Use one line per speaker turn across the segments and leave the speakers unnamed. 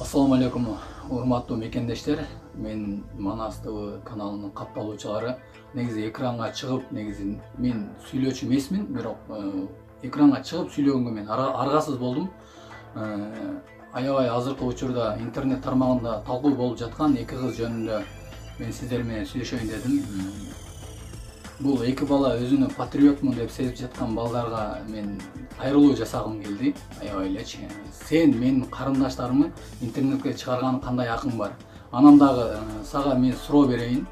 Ассаламу алейкум, урматтуу мекендештер. Мен Манас ТВ каналынын катталуучулары. Негизи экранга чыгып, негизи мен сүйлөөчү эмесмин, бирок экранга чыгып сүйлөгөнгө мен аргасыз болдум. Аябай азыркы учурда интернет тармагында талкуу болуп жаткан эки кыз жөнүндө мен сиздер менен сүйлөшөйүн дедим. Бул эки бала өзүнү патриотмун деп сезип жаткан балдарга мен кайрылуу жасагым келди. Аябай элечи. Сен менин карындаштарымы интернетке чыгарган кандай акың бар? Анан дагы сага мен суроо берейин.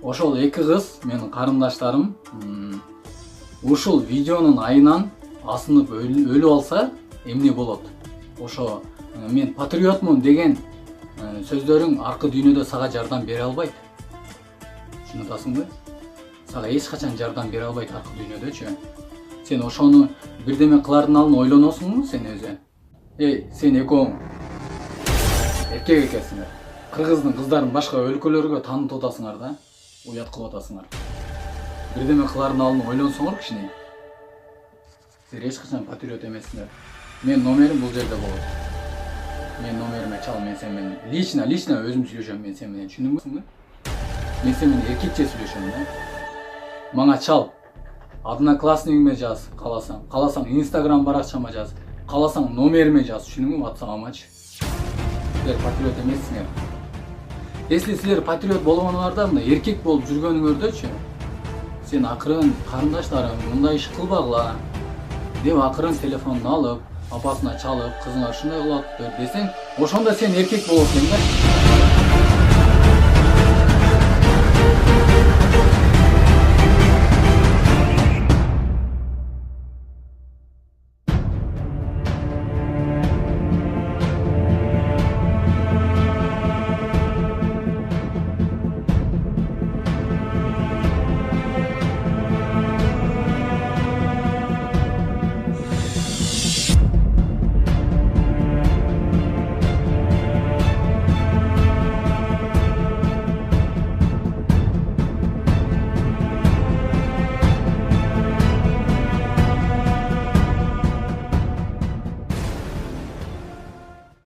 Ошол эки кыз менин карындаштарым ушул видеонун айынан асынып өлүп алса эмне болот? Ошо мен патриотмун деген сөздөрүң аркы дүйнөдө сага жардам бере албайт. Түшүнүп Сага эч качан жардам бере албайт аркы дүйнөдөчү. Сен ошону бирдеме кылардын алдын ойлоносуңбу сен өзү? Сен экөөң эркек экенсиңер. Кыргыздын кыздарын башка өлкөлөргө таанытып атасыңар да, уят кылып атасыңар. Бирдеме кылардын алдын ойлонсоңор кичине. Силер эч качан патриот эмессиңер. Мен номерим бул жерде болот. Мен номериме чал, мен сен менен лично өзүм сүйлөшөм, мен сен менен, түшүндүңбү? Мен сен менен эркекче сүйлөшөм да. Мага чал. Одноклассникиме жаз, каласаң Instagram баракчама жаз, каласаң номериме жаз, түшүндүңбү? WhatsApp'амачы. Силер патриот эмессиңер. Если силер патриот болгонуңарда мына эркек болуп жүргөнүңөрдөчү, сен акырын карындаштарым мындай иш кылбагыла деп акырын телефонун алып, апасына чалып, кызыңа ушундай кылып бер десең, ошондо сен эркек болосуң да.